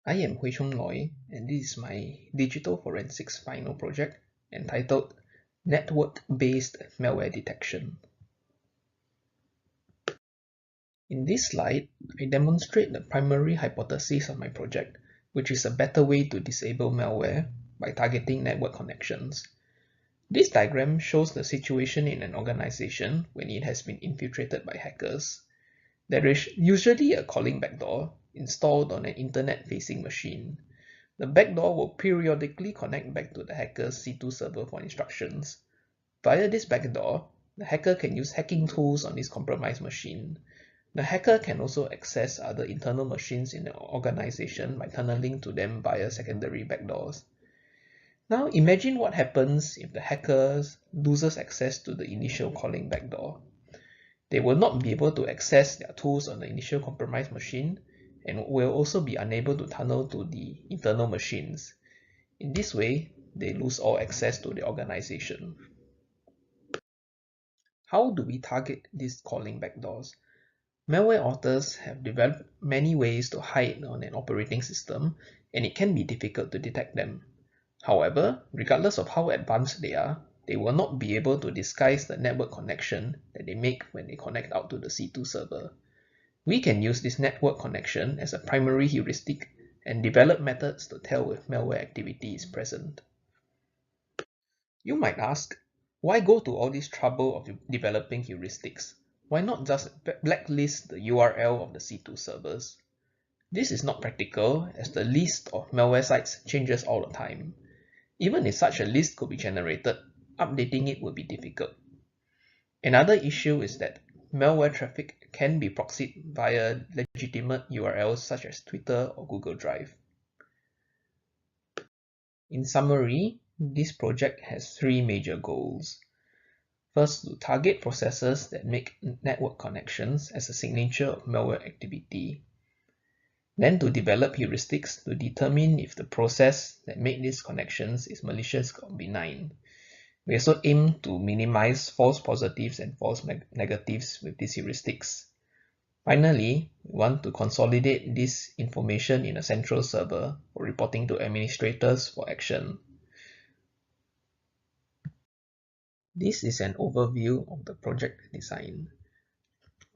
I am Hui Chung Loy, and this is my digital forensics final project entitled Network-Based Malware Detection. In this slide, I demonstrate the primary hypothesis of my project, which is a better way to disable malware by targeting network connections. This diagram shows the situation in an organization when it has been infiltrated by hackers. There is usually a calling backdoor installed on an internet-facing machine. The backdoor will periodically connect back to the hacker's C2 server for instructions. Via this backdoor, the hacker can use hacking tools on this compromised machine. The hacker can also access other internal machines in the organization by tunneling to them via secondary backdoors. Now imagine what happens if the hacker loses access to the initial calling backdoor. They will not be able to access their tools on the initial compromised machine and will also be unable to tunnel to the internal machines. In this way, they lose all access to the organization. How do we target these calling backdoors? Malware authors have developed many ways to hide on an operating system, and it can be difficult to detect them. However, regardless of how advanced they are, they will not be able to disguise the network connection that they make when they connect out to the C2 server. We can use this network connection as a primary heuristic and develop methods to tell if malware activity is present. You might ask, why go to all this trouble of developing heuristics? Why not just blacklist the URL of the C2 servers? This is not practical, as the list of malware sites changes all the time. Even if such a list could be generated, updating it would be difficult. Another issue is that malware traffic can be proxied via legitimate URLs such as Twitter or Google Drive. In summary, this project has three major goals. First, to target processes that make network connections as a signature of malware activity. Then to develop heuristics to determine if the process that made these connections is malicious or benign. We also aim to minimize false positives and false negatives with these heuristics. Finally, we want to consolidate this information in a central server for reporting to administrators for action. This is an overview of the project design.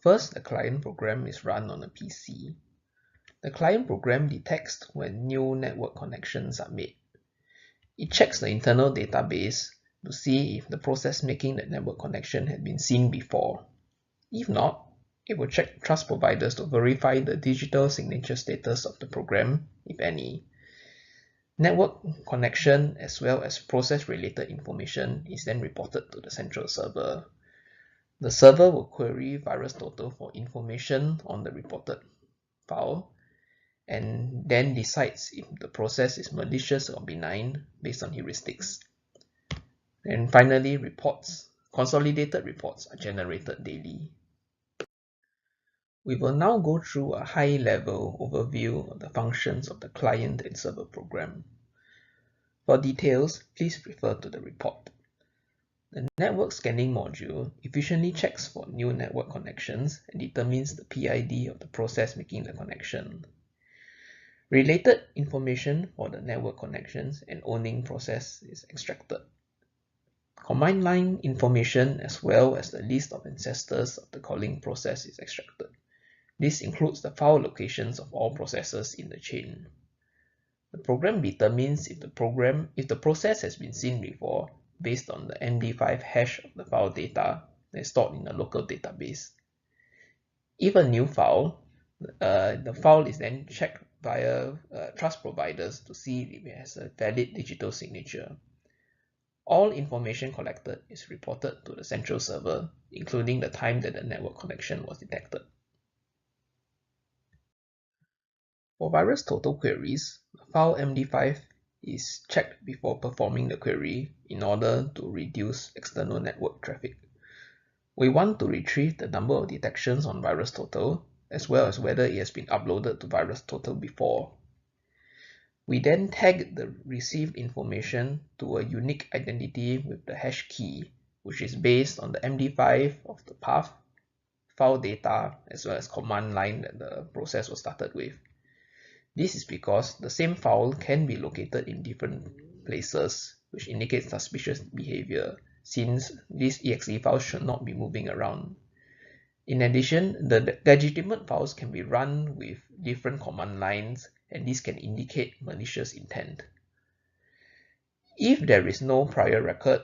First, the client program is run on a PC. The client program detects when new network connections are made. It checks the internal database to see if the process making the network connection had been seen before. If not, it will check trust providers to verify the digital signature status of the program, if any. Network connection as well as process-related information is then reported to the central server. The server will query VirusTotal for information on the reported file and then decides if the process is malicious or benign based on heuristics. And finally, consolidated reports are generated daily. We will now go through a high-level overview of the functions of the client and server program. For details, please refer to the report. The network scanning module efficiently checks for new network connections and determines the PID of the process making the connection. Related information for the network connections and owning process is extracted. Command line information as well as the list of ancestors of the calling process is extracted. This includes the file locations of all processes in the chain. The program determines if the process has been seen before based on the MD5 hash of the file data that is stored in the local database. If a new file, the file is then checked via trust providers to see if it has a valid digital signature. All information collected is reported to the central server, including the time that the network connection was detected. For VirusTotal queries, the file MD5 is checked before performing the query in order to reduce external network traffic. We want to retrieve the number of detections on VirusTotal, as well as whether it has been uploaded to VirusTotal before. We then tag the received information to a unique identity with the hash key, which is based on the MD5 of the path, file data, as well as command line that the process was started with. This is because the same file can be located in different places, which indicates suspicious behavior, since these exe files should not be moving around. In addition, the legitimate files can be run with different command lines, and this can indicate malicious intent. If there is no prior record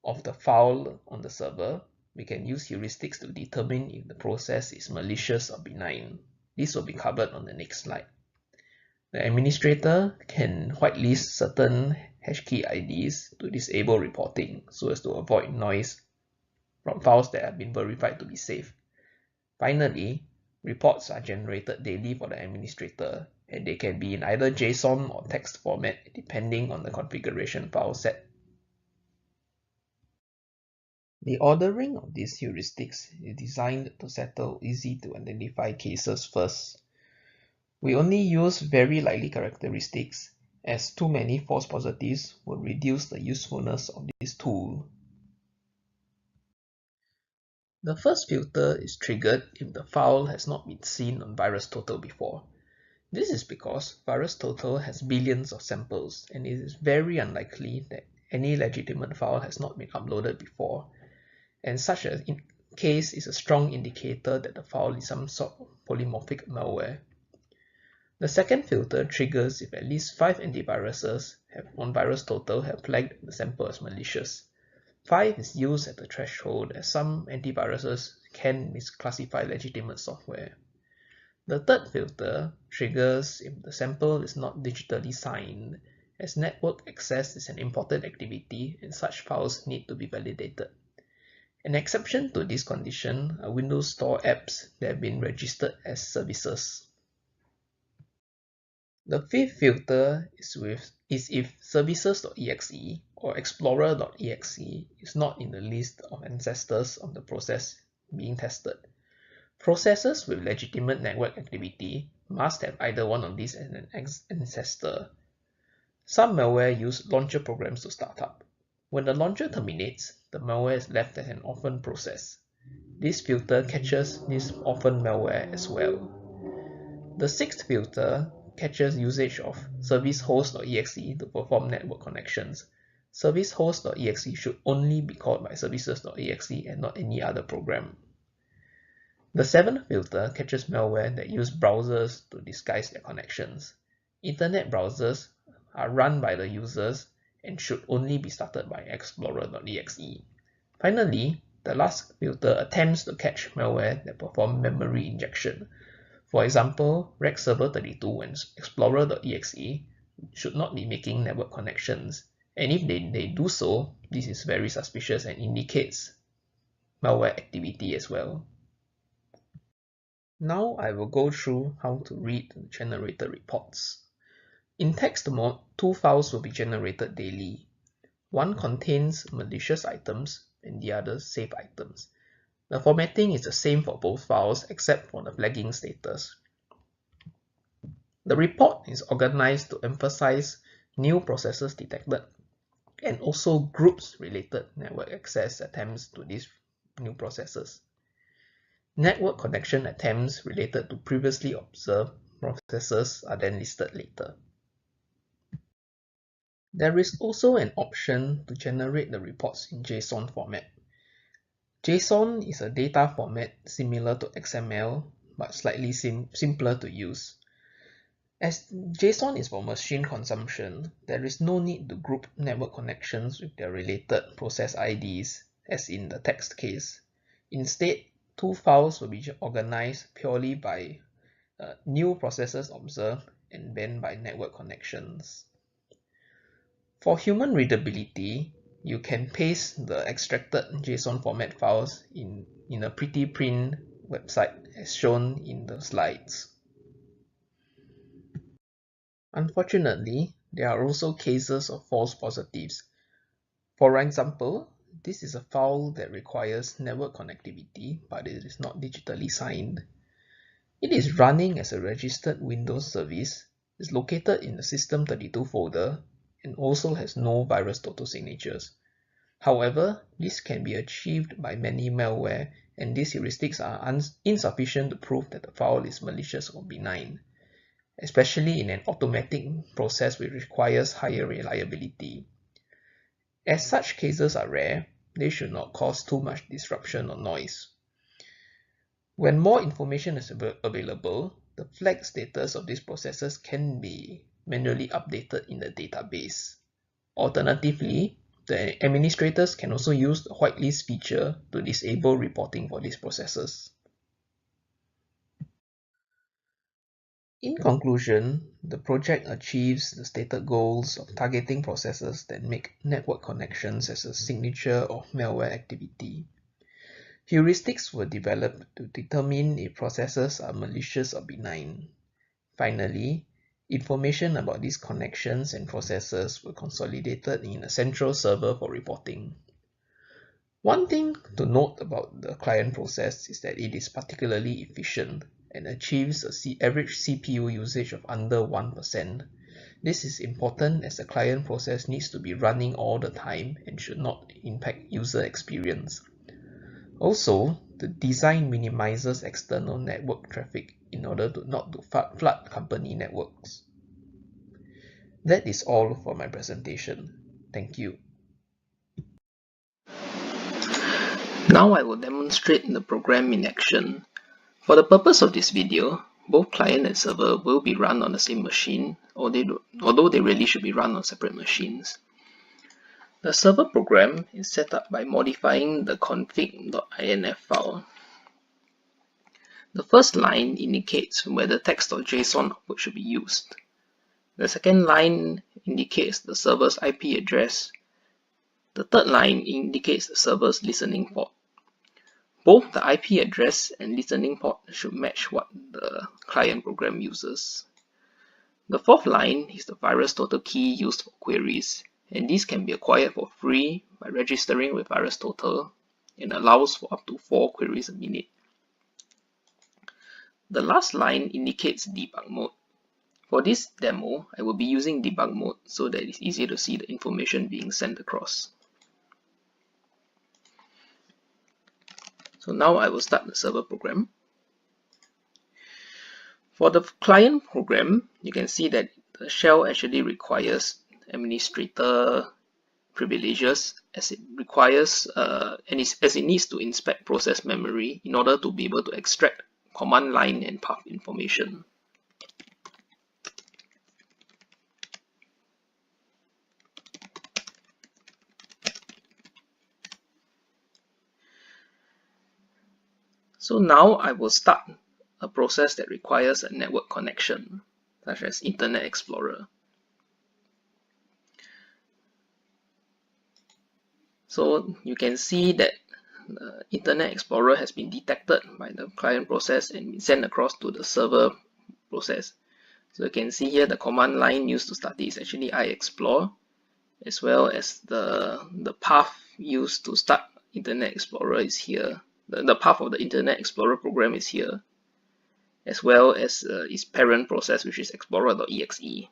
of the file on the server, we can use heuristics to determine if the process is malicious or benign. This will be covered on the next slide. The administrator can whitelist certain hashkey IDs to disable reporting so as to avoid noise from files that have been verified to be safe. Finally, reports are generated daily for the administrator, and they can be in either JSON or text format depending on the configuration file set. The ordering of these heuristics is designed to settle easy to identify cases first. We only use very likely characteristics, as too many false positives will reduce the usefulness of this tool. The first filter is triggered if the file has not been seen on VirusTotal before. This is because VirusTotal has billions of samples, and it is very unlikely that any legitimate file has not been uploaded before, and such a case is a strong indicator that the file is some sort of polymorphic malware. The second filter triggers if at least 5 antiviruses on VirusTotal have flagged the sample as malicious. 5 is used as the threshold, as some antiviruses can misclassify legitimate software. The third filter triggers if the sample is not digitally signed, as network access is an important activity and such files need to be validated. An exception to this condition are Windows Store apps that have been registered as services. The fifth filter is if services.exe or explorer.exe is not in the list of ancestors of the process being tested. Processes with legitimate network activity must have either one of these as an ancestor. Some malware use launcher programs to start up. When the launcher terminates, the malware is left as an orphan process. This filter catches this orphan malware as well. The sixth filter catches usage of servicehost.exe to perform network connections. Servicehost.exe should only be called by services.exe and not any other program. The seventh filter catches malware that use browsers to disguise their connections. Internet browsers are run by the users and should only be started by explorer.exe. Finally, the last filter attempts to catch malware that perform memory injection. For example, RecServer32 and Explorer.exe should not be making network connections, and if they do so, this is very suspicious and indicates malware activity as well. Now I will go through how to read the generated reports. In text mode, 2 files will be generated daily. One contains malicious items and the other safe items. The formatting is the same for both files except for the flagging status. The report is organized to emphasize new processes detected and also groups related network access attempts to these new processes. Network connection attempts related to previously observed processes are then listed later. There is also an option to generate the reports in JSON format. JSON is a data format similar to XML but slightly simpler to use. As JSON is for machine consumption, there is no need to group network connections with their related process IDs, as in the text case. Instead, 2 files will be organized purely by new processes observed and then by network connections. For human readability, you can paste the extracted JSON format files in a pretty print website as shown in the slides. Unfortunately, there are also cases of false positives. For example, this is a file that requires network connectivity, but it is not digitally signed. It is running as a registered Windows service, is located in the System32 folder, and also has no VirusTotal signatures. However, this can be achieved by many malware, and these heuristics are insufficient to prove that the file is malicious or benign. especially in an automatic process which requires higher reliability. As such cases are rare, they should not cause too much disruption or noise. When more information is available, the flag status of these processes can be manually updated in the database. Alternatively, the administrators can also use the whitelist feature to disable reporting for these processes. In conclusion, the project achieves the stated goals of targeting processes that make network connections as a signature of malware activity. Heuristics were developed to determine if processes are malicious or benign. Finally, information about these connections and processes were consolidated in a central server for reporting. One thing to note about the client process is that it is particularly efficient and achieves an average CPU usage of under 1%. This is important as the client process needs to be running all the time and should not impact user experience. Also, the design minimizes external network traffic in order not to flood company networks. That is all for my presentation. Thank you. Now I will demonstrate the program in action. For the purpose of this video, both client and server will be run on the same machine, although they really should be run on separate machines. The server program is set up by modifying the config.inf file. The first line indicates whether text or JSON output should be used. The second line indicates the server's IP address. The third line indicates the server's listening port. Both the IP address and listening port should match what the client program uses. The fourth line is the VirusTotal key used for queries, and this can be acquired for free by registering with VirusTotal and allows for up to 4 queries a minute. The last line indicates debug mode. For this demo, I will be using debug mode so that it's easy to see the information being sent across. So now I will start the server program. For the client program, you can see that the shell actually requires administrator privileges as it requires as it needs to inspect process memory in order to be able to extract command line and path information. So now I will start a process that requires a network connection, such as Internet Explorer. So you can see that the Internet Explorer has been detected by the client process and been sent across to the server process. So you can see here the command line used to start it is actually iExplore, as well as the path used to start Internet Explorer is here. The path of the Internet Explorer program is here, as well as its parent process, which is explorer.exe.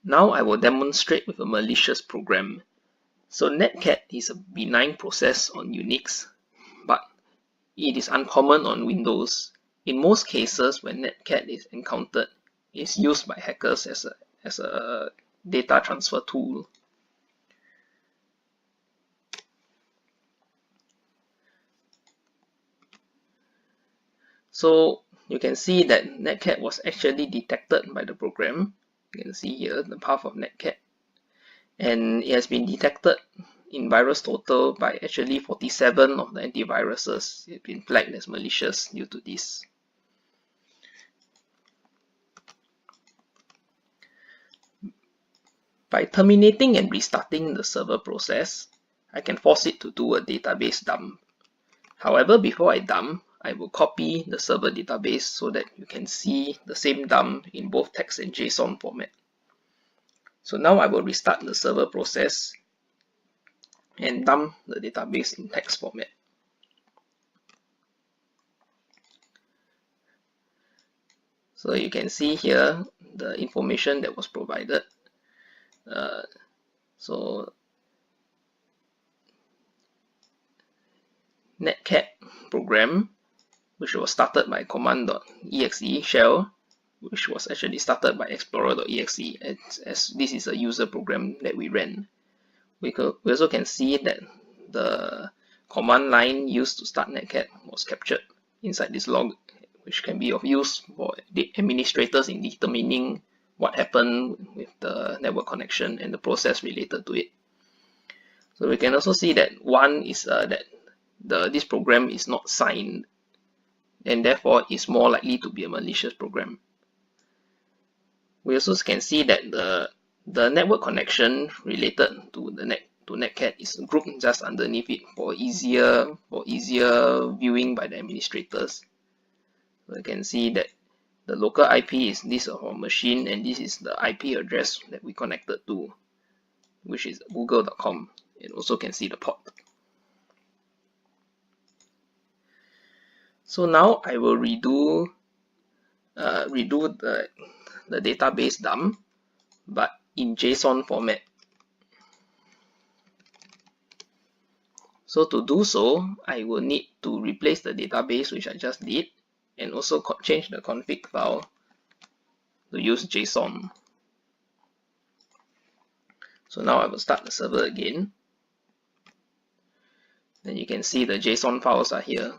Now I will demonstrate with a malicious program. So netcat is a benign process on Unix, but it is uncommon on Windows. In most cases, when netcat is encountered, it is used by hackers as a data transfer tool. So you can see that netcat was actually detected by the program. You can see here the path of netcat, and it has been detected in VirusTotal by actually 47 of the antiviruses. It has been flagged as malicious due to this. By terminating and restarting the server process, I can force it to do a database dump. However, before I dump, I will copy the server database so that you can see the same dump in both text and JSON format. So now I will restart the server process and dump the database in text format. So you can see here the information that was provided. So netcat program which was started by command.exe shell, which was actually started by explorer.exe, as this is a user program that we ran. We also can see that the command line used to start netcat was captured inside this log, which can be of use for the administrators in determining what happened with the network connection and the process related to it. So we can also see that one is that this program is not signed, and therefore is more likely to be a malicious program. We also can see that the network connection related to netcat is grouped just underneath it for easier viewing by the administrators. So you can see that the local IP is this of our machine, and this is the IP address that we connected to, which is google.com. And also can see the port. So now I will redo the database dump, but in JSON format. So to do so, I will need to replace the database, which I just did, and also change the config file to use JSON. So now I will start the server again. Then you can see the JSON files are here.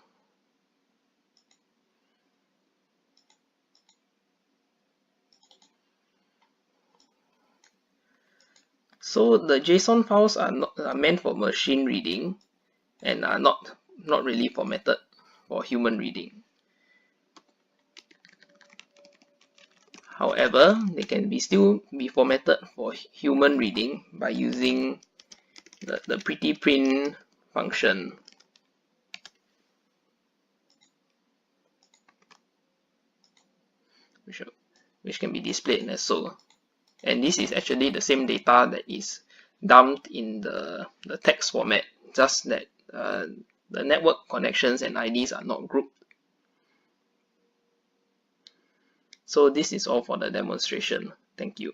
So the JSON files are meant for machine reading and are not really formatted for human reading. However, they can still be formatted for human reading by using the pretty print function. Which can be displayed as so. And this is actually the same data that is dumped in the text format, just that the network connections and IDs are not grouped. So this is all for the demonstration. Thank you.